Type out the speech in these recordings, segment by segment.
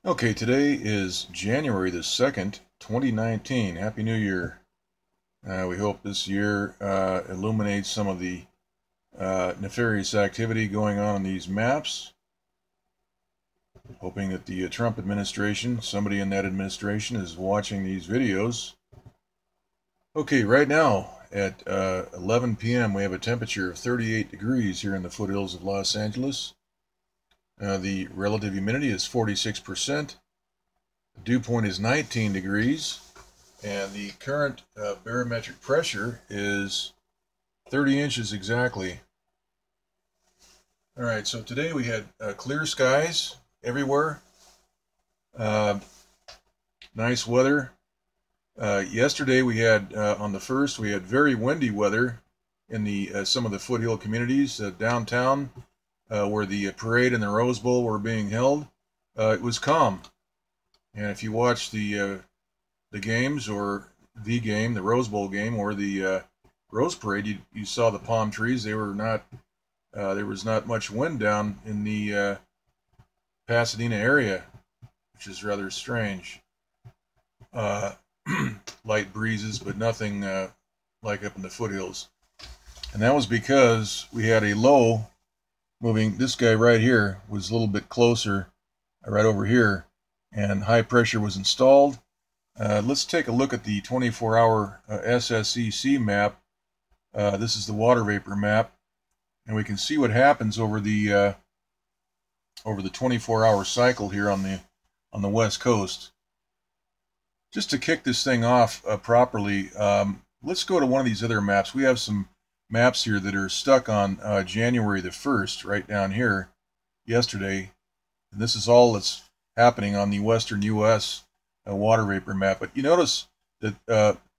Okay, today is January the 2nd, 2019. Happy New Year. We hope this year illuminates some of the nefarious activity going on in these maps. Hoping that the Trump administration, somebody in that administration, is watching these videos. Okay, right now at 11 p.m. we have a temperature of 38 degrees here in the foothills of Los Angeles. The relative humidity is 46%. The dew point is 19 degrees. And the current barometric pressure is 30 inches exactly. All right, so today we had clear skies everywhere. Nice weather. Yesterday we had, on the 1st, we had very windy weather in the some of the foothill communities downtown where the parade and the Rose Bowl were being held. It was calm. And if you watch the games, or the game, the Rose Bowl game, or the Rose Parade, you saw the palm trees. They were not, there was not much wind down in the Pasadena area, which is rather strange. Light breezes, but nothing like up in the foothills. And that was because we had a low moving. This guy right here was a little bit closer, right over here, and high pressure was installed. Let's take a look at the 24-hour SSEC map. This is the Watervapor map, and we can see what happens over the 24-hour cycle here on the West Coast. Just to kick this thing off properly, let's go to one of these other maps. We have some maps here that are stuck on January the 1st, right down here, yesterday. And this is all that's happening on the western U.S. Watervapor map. But you notice that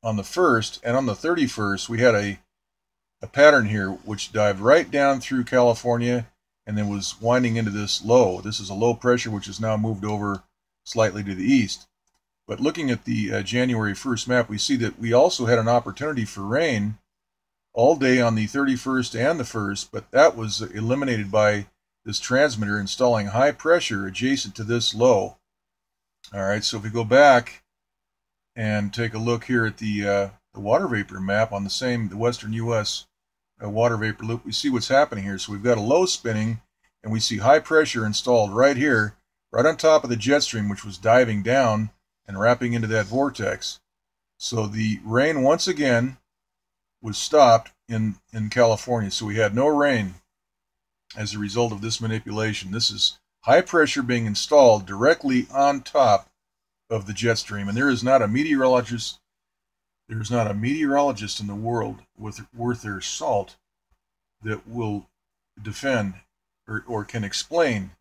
on the 1st and on the 31st, we had a pattern here which dived right down through California and then was winding into this low. This is a low pressure which has now moved over slightly to the east. But looking at the January 1st map, we see that we also had an opportunity for rain all day on the 31st and the 1st, but that was eliminated by this transmitter installing high pressure adjacent to this low. All right, so if we go back and take a look here at the Watervapor map on the western U.S. Watervapor loop, we see what's happening here. So we've got a low spinning, and we see high pressure installed right here, right on top of the jet stream, which was diving down and wrapping into that vortex. So the rain once again was stopped in California. So we had no rain as a result of this manipulation. This is high pressure being installed directly on top of the jet stream. And there is not a meteorologist in the world worth their salt that will defend or can explain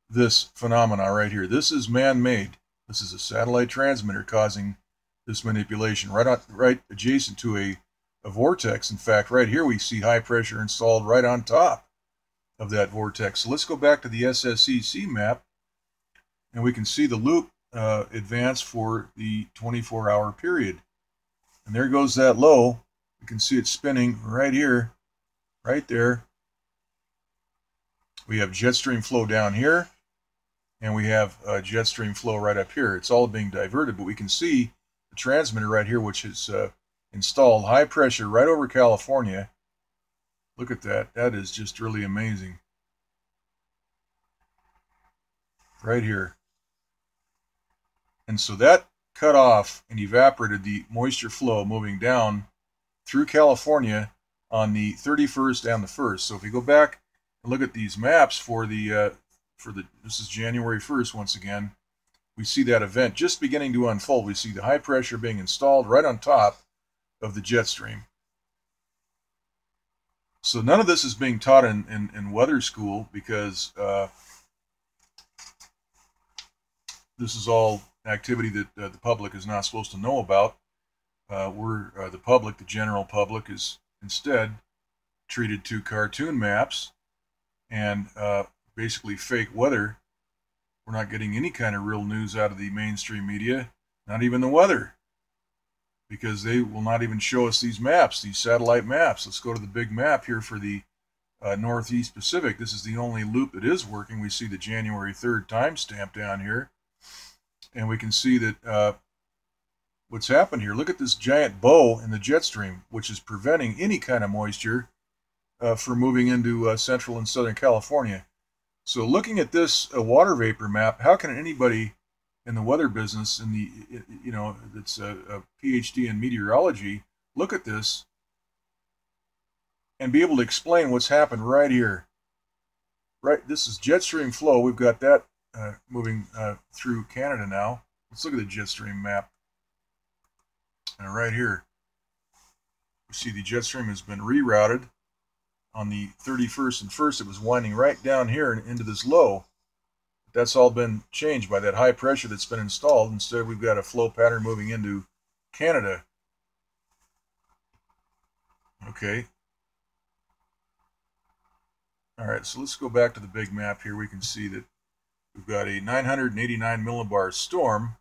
this phenomena right here. This is man-made. This is a satellite transmitter causing this manipulation right adjacent to a vortex. In fact, right here we see high pressure installed right on top of that vortex. So let's go back to the SSEC map, and we can see the loop advance for the 24-hour period. And there goes that low. You can see it spinning right here, right there. We have jet stream flow down here, and we have jet stream flow right up here. It's all being diverted, but we can see the transmitter right here, which is installed high pressure right over California. Look at that. That is just really amazing. Right here. And so that cut off and evaporated the moisture flow moving down through California on the 31st and the 1st. So if we go back and look at these maps for this is January 1st once again, we see that event just beginning to unfold. We see the high pressure being installed right on top of the jet stream. So none of this is being taught in weather school, because this is all activity that the public is not supposed to know about. The public, the general public, is instead treated to cartoon maps and basically fake weather. We're not getting any kind of real news out of the mainstream media, not even the weather, because they will not even show us these maps, these satellite maps. Let's go to the big map here for the Northeast Pacific. This is the only loop that is working. We see the January 3rd timestamp down here. And we can see that what's happened here, look at this giant bow in the jet stream, which is preventing any kind of moisture from moving into central and southern California. So looking at this water vapor map, how can anybody in the weather business, in the, that's a PhD in meteorology, look at this and be able to explain what's happened right here? Right, this is jet stream flow. We've got that moving through Canada now. Let's look at the jet stream map. And right here, you see the jet stream has been rerouted. On the 31st and 1st, it was winding right down here and into this low. That's all been changed by that high pressure that's been installed. Instead, we've got a flow pattern moving into Canada. Okay. All right, so let's go back to the big map here. We can see that we've got a 989 millibar storm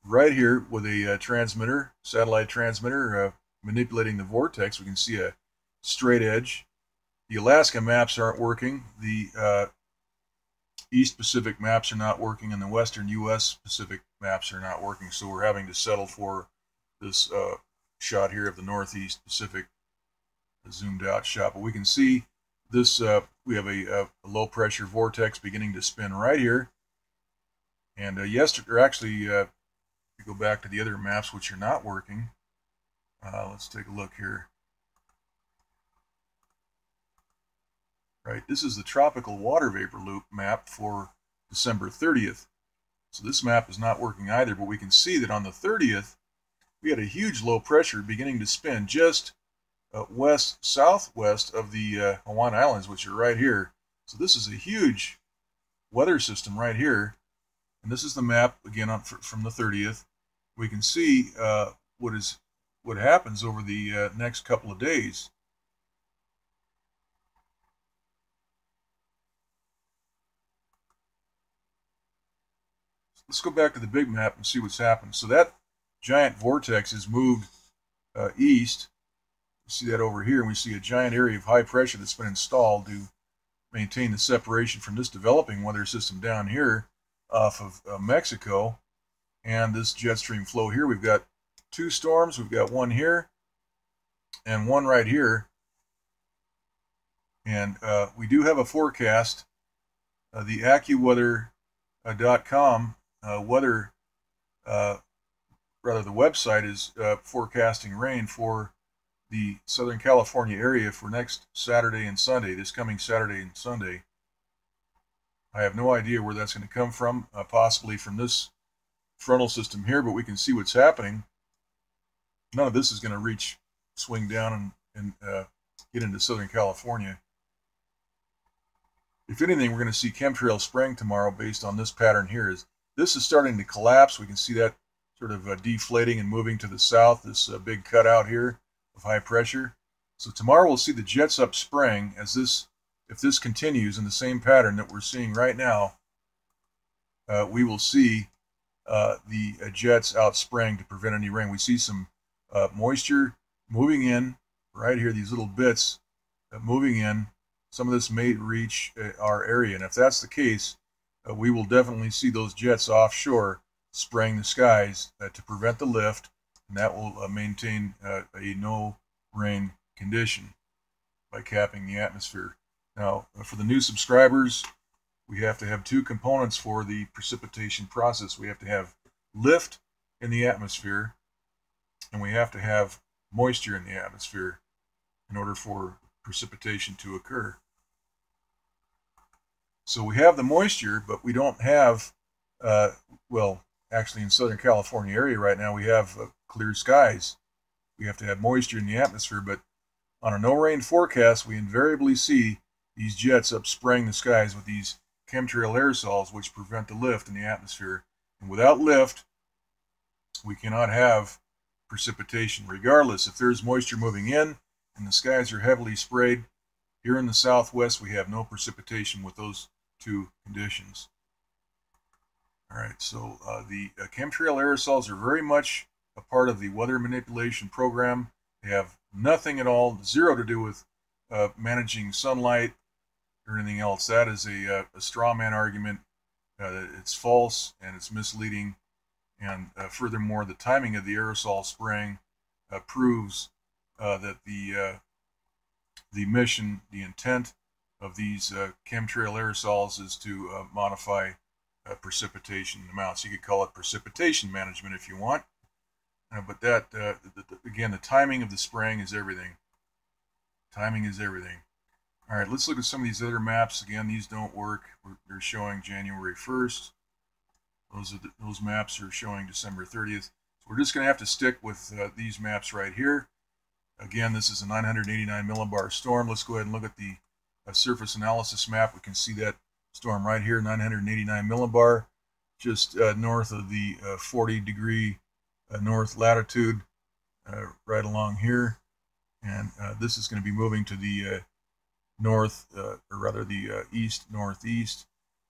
right here with a transmitter, satellite transmitter, manipulating the vortex. We can see a straight edge. The Alaska maps aren't working. The East Pacific maps are not working, and the Western U.S. Pacific maps are not working. So we're having to settle for this shot here of the Northeast Pacific, a zoomed out shot. But we can see this, we have a low pressure vortex beginning to spin right here. And yesterday, or actually, if you go back to the other maps which are not working, let's take a look here. Right, this is the tropical water vapor loop map for December 30th. So this map is not working either, but we can see that on the 30th, we had a huge low pressure beginning to spin just west-southwest of the Hawaiian Islands, which are right here. So this is a huge weather system right here. And this is the map, again, from the 30th. We can see what happens over the next couple of days. Let's go back to the big map and see what's happened. So that giant vortex has moved east. You see that over here, and we see a giant area of high pressure that's been installed to maintain the separation from this developing weather system down here off of Mexico. And this jet stream flow here, we've got two storms. We've got one here and one right here. And we do have a forecast. The AccuWeather.com weather, the website is forecasting rain for the Southern California area for next Saturday and Sunday, this coming Saturday and Sunday. I have no idea where that's going to come from, possibly from this frontal system here, but we can see what's happening. None of this is going to swing down and get into Southern California. If anything, we're going to see chemtrail spraying tomorrow based on this pattern here. This is starting to collapse. We can see that sort of deflating and moving to the south, this big cutout here of high pressure. So tomorrow we'll see the jets up spraying as this, if this continues in the same pattern that we're seeing right now, we will see the jets out spraying to prevent any rain. We see some moisture moving in right here, these little bits moving in. Some of this may reach our area, and if that's the case, we will definitely see those jets offshore spraying the skies to prevent the lift, and that will maintain a no rain condition by capping the atmosphere. Now, for the new subscribers, we have to have two components for the precipitation process. We have to have lift in the atmosphere, and we have to have moisture in the atmosphere in order for precipitation to occur. So we have the moisture, but we don't have, well, actually in Southern California area right now, we have clear skies. We have to have moisture in the atmosphere, but on a no-rain forecast, we invariably see these jets up spraying the skies with these chemtrail aerosols, which prevent the lift in the atmosphere. And without lift, we cannot have precipitation. Regardless, if there's moisture moving in and the skies are heavily sprayed, here in the southwest, we have no precipitation with those two conditions. All right, so the chemtrail aerosols are very much a part of the weather manipulation program. They have nothing at all, zero to do with managing sunlight or anything else. That is a straw man argument. It's false and it's misleading. And furthermore, the timing of the aerosol spraying proves that the mission, the intent of these chemtrail aerosols is to modify precipitation amounts. You could call it precipitation management if you want. But that, again, the timing of the spraying is everything. Timing is everything. All right, let's look at some of these other maps. Again, these don't work. They're showing January 1st. Those maps are showing December 30th. So we're just going to have to stick with these maps right here. Again, this is a 989 millibar storm. Let's go ahead and look at the surface analysis map. We can see that storm right here, 989 millibar, just north of the 40-degree north latitude, right along here. And this is going to be moving to the north, or rather the east-northeast.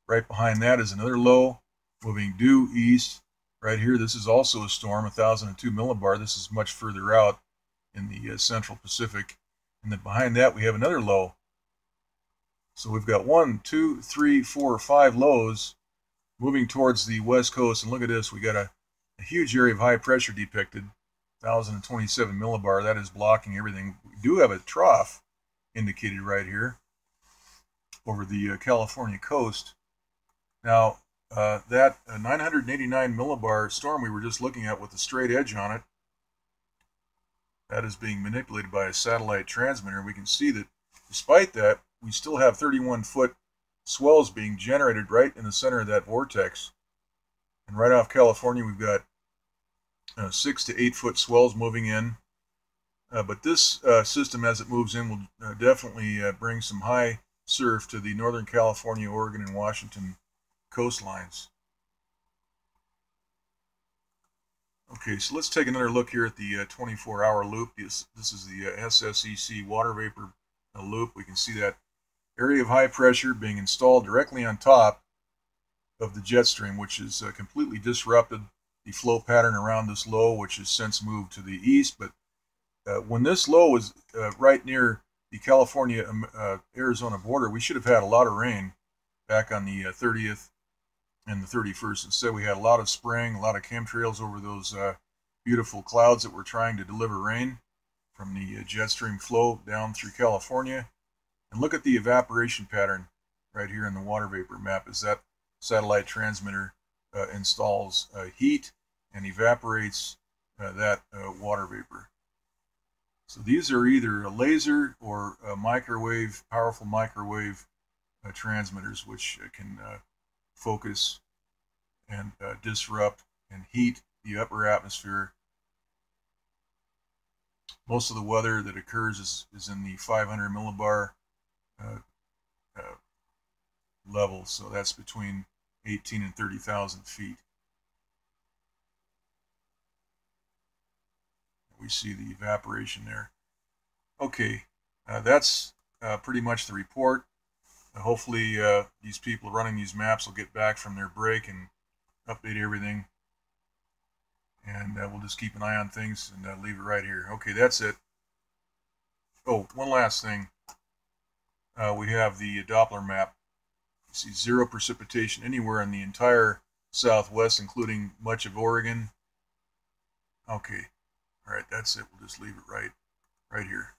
Right behind that is another low moving due east. Right here, this is also a storm, 1002 millibar. This is much further out in the central Pacific. And then behind that, we have another low. So we've got 1, 2, 3, 4, 5 lows moving towards the west coast. And look at this, we got a huge area of high pressure depicted, 1027 millibar. That is blocking everything. We do have a trough indicated right here over the California coast. Now, that 989 millibar storm we were just looking at with the straight edge on it, that is being manipulated by a satellite transmitter. We can see that despite that, we still have 31-foot swells being generated right in the center of that vortex. And right off California, we've got 6 to 8 foot swells moving in. But this system, as it moves in, will definitely bring some high surf to the Northern California, Oregon, and Washington coastlines. Okay, so let's take another look here at the 24-hour loop. This is the SSEC Watervapor loop. We can see that area of high pressure being installed directly on top of the jet stream, which has completely disrupted the flow pattern around this low, which has since moved to the east. But when this low was right near the California-Arizona border, we should have had a lot of rain back on the 30th and the 31st. Instead, we had a lot of spraying, a lot of chemtrails over those beautiful clouds that were trying to deliver rain from the jet stream flow down through California. And look at the evaporation pattern right here in the water vapor map as that satellite transmitter installs heat and evaporates that water vapor. So these are either a laser or a microwave, powerful microwave transmitters, which can focus and disrupt and heat the upper atmosphere. Most of the weather that occurs is in the 500 millibar level, so that's between 18 and 30,000 feet. We see the evaporation there. Okay, that's pretty much the report. Hopefully these people running these maps will get back from their break and update everything. And we'll just keep an eye on things and leave it right here. Okay, that's it. Oh, one last thing. We have the Doppler map. You see zero precipitation anywhere in the entire southwest, including much of Oregon. Okay. All right, that's it. We'll just leave it right here.